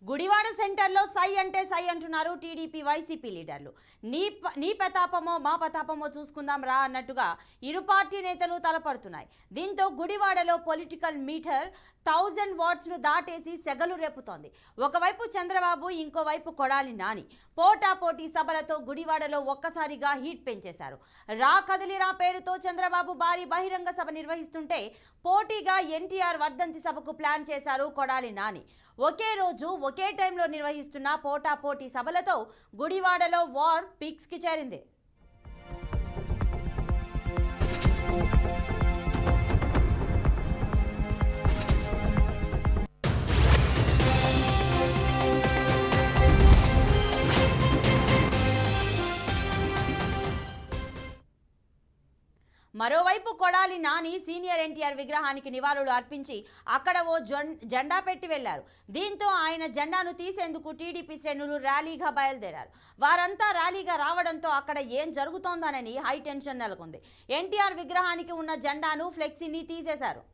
గుడివాడ సెంటర్లో సై అంటే సై అంటున్నారు టీడీపీ వైసీపీ లీడర్లు. నీ ప్రతాపమో మా ప్రతాపమో చూసుకుందాం రా అన్నట్టుగా ఇరు పార్టీ నేతలు తలపడుతున్నాయి. దీంతో గుడివాడలో పొలిటికల్ మీటర్ 1000 వాట్స్ను దాటేసి సెగలు రేపుతోంది. ఒకవైపు చంద్రబాబు, ఇంకోవైపు కొడాలి నాని పోటాపోటీ సభలతో గుడివాడలో ఒక్కసారిగా హీట్ పెంచేశారు. రా కదిలిరా పేరుతో చంద్రబాబు భారీ బహిరంగ సభ నిర్వహిస్తుంటే పోటీగా ఎన్టీఆర్ వర్ధంతి సభకు ప్లాన్ చేశారు కొడాలి నాని. ఒకే రోజు ఒకే టైంలో నిర్వహిస్తున్న పోటాపోటీ సభలతో గుడివాడలో వార్ పీక్స్ కి చేరింది. మరోవైపు కొడాలి నాని సీనియర్ ఎన్టీఆర్ విగ్రహానికి నివాళులు అర్పించి అక్కడ ఓ జెండా పెట్టి వెళ్లారు. దీంతో ఆయన జెండాను తీసేందుకు టీడీపీ శ్రేణులు ర్యాలీగా బయలుదేరారు. వారంతా ర్యాలీగా రావడంతో అక్కడ ఏం జరుగుతోందనని హై టెన్షన్ నెలకొంది. ఎన్టీఆర్ విగ్రహానికి ఉన్న జెండాను, ఫ్లెక్సీని తీసేశారు.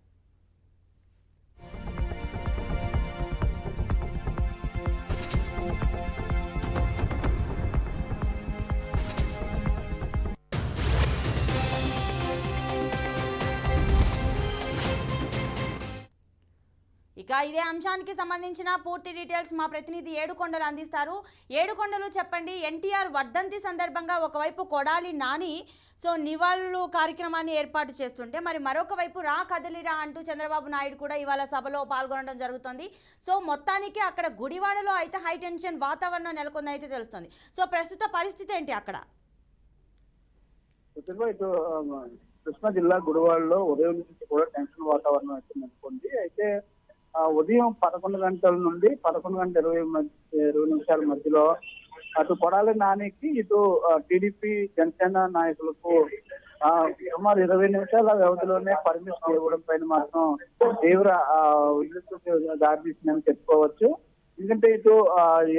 ఇక ఇదే అంశానికి సంబంధించిన పూర్తి డీటెయిల్స్ మా ప్రతినిధి ఏడుకొండలు అందిస్తారు. ఏడుకొండలు చెప్పండి, ఎన్టీఆర్ వర్ధంతి సందర్భంగా ఒకవైపు కొడాలి నాని నివాళులు కార్యక్రమాన్ని ఏర్పాటు చేస్తుంటే మరి మరొక వైపు రా కదిలిరా అంటూ చంద్రబాబు నాయుడు కూడా ఇవాళ సభలో పాల్గొనడం జరుగుతుంది. మొత్తానికి అక్కడ గుడివాడలో అయితే హై టెన్షన్ వాతావరణం నెలకొంది అయితే తెలుస్తుంది. ప్రస్తుత పరిస్థితి ఏంటి అక్కడ? కృష్ణా జిల్లా గుడివాడలో ఉదయం నుంచి కూడా టెన్షన్ వాతావరణం అయితే నెలకొంది. అయితే ఉదయం 11 గంటల నుండి 11 గంటల 20 నిమిషాల మధ్యలో అటు కొడాలి నానికి, ఇటు టీడీపీ జనసేన నాయకులకు సుమారు 20 నిమిషాల వ్యవధిలోనే పర్మిషన్ ఇవ్వడం పైన మాత్రం తీవ్ర ఉద్రిక్తతకు దారితీసిందని చెప్పుకోవచ్చు. ఎందుకంటే ఇటు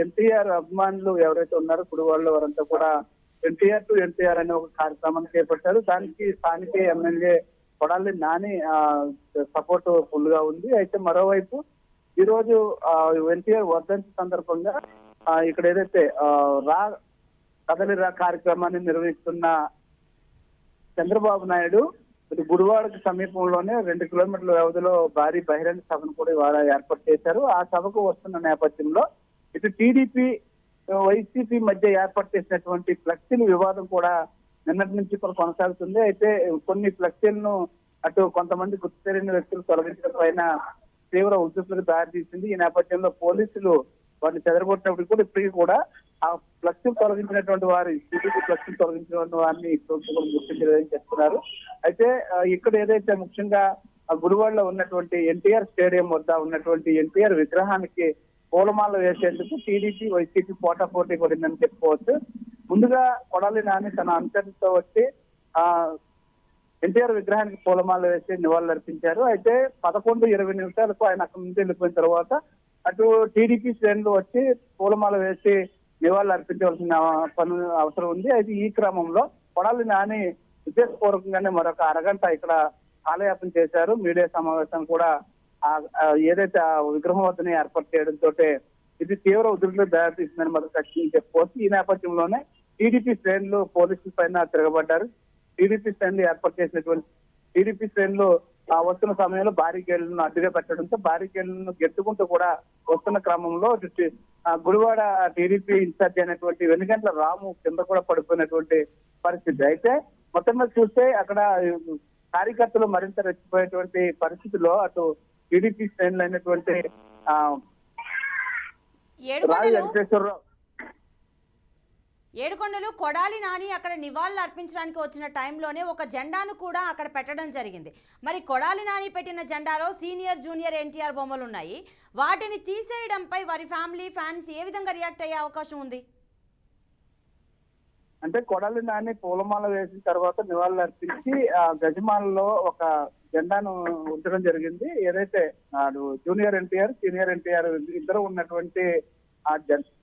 ఎన్టీఆర్ అభిమానులు ఎవరైతే ఉన్నారో గుడివాడలో వారంతా కూడా ఎన్టీఆర్ టు ఎన్టీఆర్ అనే ఒక కార్యక్రమాన్ని చేపట్టారు. దానికి స్థానిక MLA Kodali Nani support full గా ఉంది. అయితే మరోవైపు ఈ రోజు ఎన్టీఆర్ వర్ధంతి సందర్భంగా ఇక్కడ ఏదైతే రా కదలిరా కార్యక్రమాన్ని నిర్వహిస్తున్న చంద్రబాబు నాయుడు ఇటు గుడివాడకు సమీపంలోనే 2 కిలోమీటర్ల వ్యవధిలో భారీ బహిరంగ సభను కూడా ఇవాళ ఏర్పాటు చేశారు. ఆ సభకు వస్తున్న నేపథ్యంలో ఇటు టీడీపీ వైసీపీ మధ్య ఏర్పాటు చేసినటువంటి ఫ్లెక్సీల వివాదం కూడా నిన్నటి నుంచి కూడా కొనసాగుతుంది. అయితే కొన్ని ఫ్లెక్సీలను అటు కొంతమంది గుర్తు తెలియని వ్యక్తులు తొలగించడం పైన తీవ్ర ఉద్రిక్తతకు దారితీసింది. ఈ నేపథ్యంలో పోలీసులు వారిని చెదరగొట్టినప్పుడు కూడా ఇప్పటికీ కూడా ఆ ఫ్లెక్సీలు తొలగించినటువంటి వారి టీడీపీ ఫ్లెక్సీలు తొలగించినటువంటి వారిని గుర్తించలేదని చెప్తున్నారు. అయితే ఇక్కడ ఏదైతే ముఖ్యంగా గుడివాడలో ఉన్నటువంటి ఎన్టీఆర్ స్టేడియం వద్ద ఉన్నటువంటి ఎన్టీఆర్ విగ్రహానికి పూలమాల వేసేందుకు టీడీపీ వైసీపీ పోటాపోటీ పడిందని చెప్పుకోవచ్చు. ముందుగా కొడాలి నాని తన అంచనతో వచ్చి ఎన్టీఆర్ విగ్రహానికి పూలమాల వేసి నివాళులు అర్పించారు. అయితే 11:20 నిమిషాలకు ఆయన అక్కడి నుంచి వెళ్ళిపోయిన తర్వాత అటు టీడీపీ శ్రేణులు వచ్చి పూలమాల వేసి నివాళులు అర్పించవలసిన అవసరం ఉంది. అయితే ఈ క్రమంలో కొడాలి నాని ఉద్దేశపూర్వకంగానే మరొక అరగంట ఇక్కడ కాలయాపన చేశారు. మీడియా సమావేశం కూడా ఏదైతే ఆ విగ్రహం వద్దనే ఏర్పాటు చేయడంతో ఇది తీవ్ర ఉద్రిక్తతకు దారితీసిందని మనం ఖచ్చితంగా చెప్పుకోవచ్చు. ఈ నేపథ్యంలోనే టీడీపీ శ్రేణులు పోలీసుల పైన తిరగబడ్డారు. టీడీపీ శ్రేణులు ఏర్పాటు చేసినటువంటి టీడీపీ శ్రేణులు వస్తున్న సమయంలో బారికేడ్లను అడ్డుగా పెట్టడంతో బారికేడ్లను గెట్టుకుంటూ కూడా వస్తున్న క్రమంలో గుడివాడ టీడీపీ ఇన్ఛార్జ్ అయినటువంటి వెనుగంట్ల రాము కింద కూడా పడిపోయినటువంటి పరిస్థితి. అయితే మొత్తం మీద చూస్తే అక్కడ కార్యకర్తలు మరింత రెచ్చిపోయేటువంటి పరిస్థితిలో అటు టీడీపీ శ్రేణులు అయినటువంటి ఏడుకొండలు కొడాలి నాని అక్కడ నివాళులు అర్పించడానికి వచ్చిన టైంలోనే ఒక జెండాను కూడా అక్కడ పెట్టడం జరిగింది. మరి కొడాలి నాని పెట్టిన జెండాలో సీనియర్ జూనియర్ ఎన్టీఆర్ బొమ్మలు ఉన్నాయి. వాటిని తీసేయడంపై వారి ఫ్యామిలీ ఫ్యాన్స్ ఏ విధంగా రియాక్ట్ అయ్యే అవకాశం ఉంది? అంటే కొడాలి నాని పూలమాల వేసిన తర్వాత నివాళులు అర్పించి గజమాలలో ఒక జెండాను ఉంచడం జరిగింది. ఏదైతే జూనియర్ ఎన్టీఆర్, సీనియర్ ఎన్టీఆర్ ఇద్దరు ఉన్నటువంటి ఆ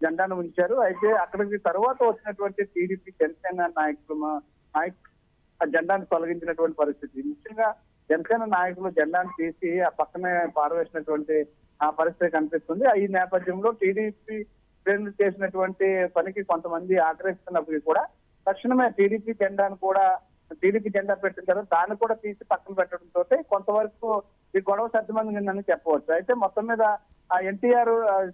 జెండాను ఉంచారు. అయితే అక్కడికి తర్వాత వచ్చినటువంటి టీడీపీ జనసేన నాయకులు ఆ జెండాను తొలగించినటువంటి పరిస్థితి. ముఖ్యంగా జనసేన నాయకులు జెండాను తీసి ఆ పక్కనే పారవేసినటువంటి పరిస్థితి కనిపిస్తుంది. ఈ నేపథ్యంలో టీడీపీ శ్రేణులు చేసినటువంటి పనికి కొంతమంది ఆగ్రహిస్తున్నప్పటికీ కూడా తక్షణమే టీడీపీ జెండా పెట్టిన తర్వాత దాన్ని కూడా తీసి పక్కన పెట్టడంతో కొంతవరకు ఈ గొడవ సర్దుమణిగిందని చెప్పవచ్చు. అయితే మొత్తం మీద ఆ ఎన్టీఆర్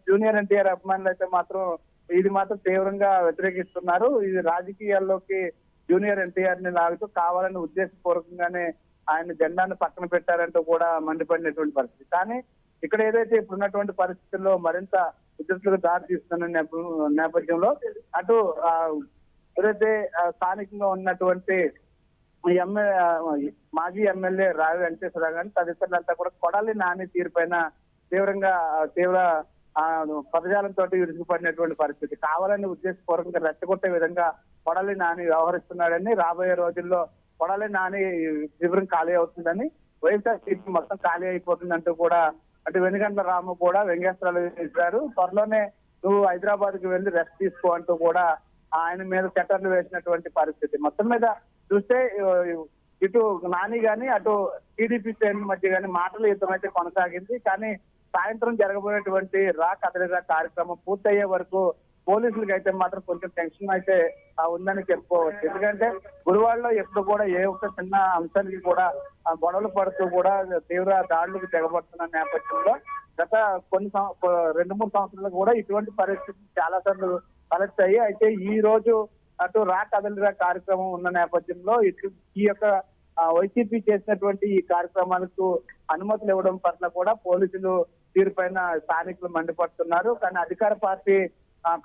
జూనియర్ ఎన్టీఆర్ అభిమానులు అయితే మాత్రం ఇది మాత్రం తీవ్రంగా వ్యతిరేకిస్తున్నారు. ఇది రాజకీయాల్లోకి జూనియర్ ఎన్టీఆర్ ని లాగుతూ కావాలని ఉద్దేశపూర్వకంగానే ఆయన జెండాను పక్కన పెట్టారంటూ కూడా మండిపడినటువంటి పరిస్థితి. కానీ ఇక్కడ ఏదైతే ఇప్పుడున్నటువంటి పరిస్థితుల్లో మరింత ఉద్రిక్తలకు దారి తీస్తున్న నేపథ్యంలో అటు ఏదైతే స్థానికంగా ఉన్నటువంటి మాజీ ఎమ్మెల్యే రావి వెంకటేశ్వరరావు గాని తదితరులంతా కూడా కొడాలి నాని తీరుపైన తీవ్ర పదజాలంతో విరుచుకుపడినటువంటి పరిస్థితి. కావాలని ఉద్దేశపూర్వకంగా రెచ్చగొట్టే విధంగా కొడాలి నాని వ్యవహరిస్తున్నాడని, రాబోయే రోజుల్లో కొడాలి నాని శిబిరం ఖాళీ అవుతుందని, వైఎస్ఆర్సీపీ మొత్తం ఖాళీ అయిపోతుందంటూ కూడా అటు వెనుగండ్ల రాము కూడా వ్యంగ్యాస్త్రాలు వేశారు. త్వరలోనే నువ్వు హైదరాబాద్ కి వెళ్లి రెస్ట్ తీసుకో అంటూ కూడా ఆయన మీద చట్టర్లు వేసినటువంటి పరిస్థితి. మొత్తం మీద చూస్తే ఇటు నాని గాని అటు టీడీపీ శ్రేణుల మధ్య గాని మాటల యుద్ధం అయితే కొనసాగింది. కానీ సాయంత్రం జరగబోయేటువంటి రా కదలిరా కార్యక్రమం పూర్తయ్యే వరకు పోలీసులకి అయితే మాత్రం కొంచెం టెన్షన్ అయితే ఉందని చెప్పుకోవచ్చు. ఎందుకంటే గుడివాడలో ఎప్పుడు కూడా ఏ ఒక్క చిన్న అంశానికి కూడా గొడవలు పడుతూ కూడా తీవ్ర దాడులకు తెగబడుతున్న నేపథ్యంలో గత 2-3 సంవత్సరాలు కూడా ఇటువంటి పరిస్థితి చాలా సార్లు తలెత్తాయి. అయితే ఈ రోజు అటు రా కదలిరా కార్యక్రమం ఉన్న నేపథ్యంలో ఈ యొక్క వైసీపీ చేసినటువంటి ఈ కార్యక్రమాలకు అనుమతులు ఇవ్వడం పట్ల కూడా పోలీసులు తీరుపైన స్థానికులు మండిపడుతున్నారు. కానీ అధికార పార్టీ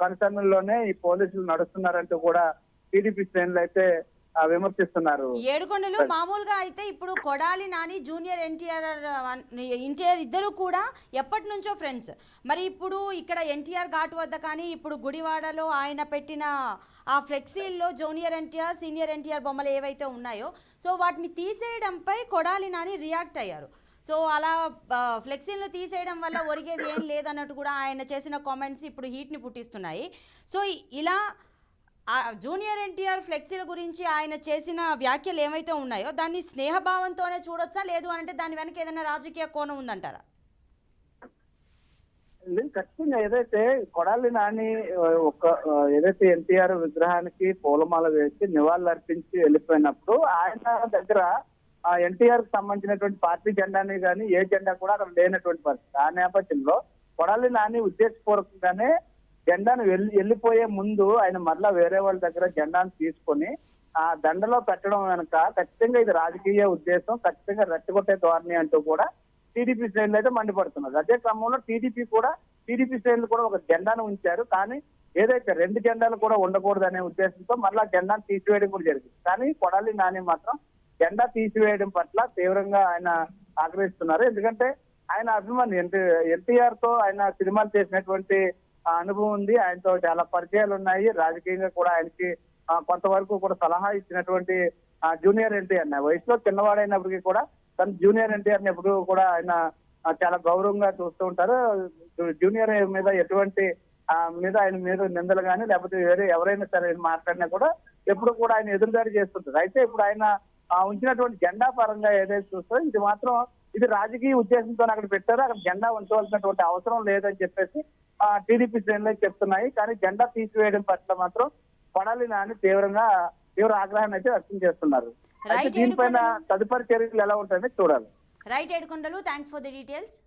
కన్సర్న్లోనే ఈ పోలీసులు నడుస్తున్నారంటూ కూడా టీడీపీ శ్రేణులు అయితే విమర్శిస్తున్నారు. ఏడుకొండలు మామూలుగా అయితే ఇప్పుడు కొడాలి నాని జూనియర్ ఎన్టీఆర్ ఇద్దరు కూడా ఎప్పటి నుంచో ఫ్రెండ్స్. మరి ఇప్పుడు ఇక్కడ ఎన్టీఆర్ ఘాట్ వద్ద కానీ ఇప్పుడు గుడివాడలో ఆయన పెట్టిన ఆ ఫ్లెక్సీల్లో జూనియర్ ఎన్టీఆర్ సీనియర్ ఎన్టీఆర్ బొమ్మలు ఏవైతే ఉన్నాయో సో వాటిని తీసేయడంపై కొడాలి నాని రియాక్ట్ అయ్యారు. సో అలా ఫ్లెక్సీలను తీసేయడం వల్ల ఒరిగేది ఏం లేదన్నట్టు కూడా ఆయన చేసిన కామెంట్స్ ఇప్పుడు హీట్ని పుట్టిస్తున్నాయి. సో ఇలా జూనియర్ ఎన్టీఆర్ ఫ్లెక్సీల గురించి ఆయన చేసిన వ్యాఖ్యలు ఏమైతే ఉన్నాయో దాన్ని స్నేహభావంతోనే చూడొచ్చా, లేదు అంటే దాని వెనక ఏదైనా రాజకీయ కోణం ఉందంటారా? ఖచ్చితంగా ఏదైతే కొడాలి నాని ఏదైతే ఎన్టీఆర్ విగ్రహానికి పూలమాల వేసి నివాళులు అర్పించి వెళ్ళిపోయినప్పుడు ఆయన దగ్గర ఎన్టీఆర్ కి సంబంధించినటువంటి పార్టీ జెండాని కానీ ఏ జెండా కూడా అక్కడ లేనటువంటి పరిస్థితి. ఆ నేపథ్యంలో కొడాలి నాని ఉద్దేశపూర్వకంగానే జెండాను వెళ్ళిపోయే ముందు ఆయన మరలా వేరే వాళ్ళ దగ్గర జెండాను తీసుకొని ఆ దండలో పెట్టడం వెనక ఖచ్చితంగా ఇది రాజకీయ ఉద్దేశం, ఖచ్చితంగా రెచ్చగొట్టే ధోరణి అంటూ కూడా టీడీపీ శ్రేణులు అయితే మండిపడుతున్నారు. అదే క్రమంలో టీడీపీ శ్రేణులు కూడా ఒక జెండాను ఉంచారు. కానీ ఏదైతే 2 జెండాలు కూడా ఉండకూడదు అనే ఉద్దేశంతో మరలా జెండాను తీసివేయడం కూడా జరిగింది. కానీ కొడాలి నాని మాత్రం జెండా తీసివేయడం పట్ల తీవ్రంగా ఆయన ఆగ్రహిస్తున్నారు. ఎందుకంటే ఆయన అభిమాని ఎన్టీఆర్ తో ఆయన సినిమాలు చేసినటువంటి అనుభవం ఉంది, ఆయనతో చాలా పరిచయాలు ఉన్నాయి. రాజకీయంగా కూడా ఆయనకి కొంతవరకు కూడా సలహా ఇచ్చినటువంటి జూనియర్ ఎన్టీఆర్ వయసులో చిన్నవాడైనప్పటికీ కూడా తన జూనియర్ ఎన్టీఆర్ ని ఎప్పుడు కూడా ఆయన చాలా గౌరవంగా చూస్తూ ఉంటారు. జూనియర్ మీద ఎటువంటి ఆయన మీద నిందలు కానీ లేకపోతే వేరే ఎవరైనా సరే మాట్లాడినా కూడా ఎప్పుడు కూడా ఆయన ఎదురుదాడి చేస్తుంటారు. అయితే ఇప్పుడు ఆయన ఉంచినటువంటి జెండా పరంగా ఏదైతే చూస్తారో ఇది మాత్రం ఇది రాజకీయ ఉద్దేశంతో అక్కడ పెట్టారో అక్కడ జెండా ఉంచవలసినటువంటి అవసరం లేదని చెప్పేసి టీడీపీ శ్రేణులే చెప్తున్నాయి. కానీ జెండా తీసివేయడం పట్ల మాత్రం కొడాలి నాని తీవ్ర ఆగ్రహాన్ని అయితే వ్యక్తం చేస్తున్నారు. అయితే దీనిపైన తదుపరి చర్యలు ఎలా ఉంటాయని చూడాలి. Right Yedukondalu, thanks for the details.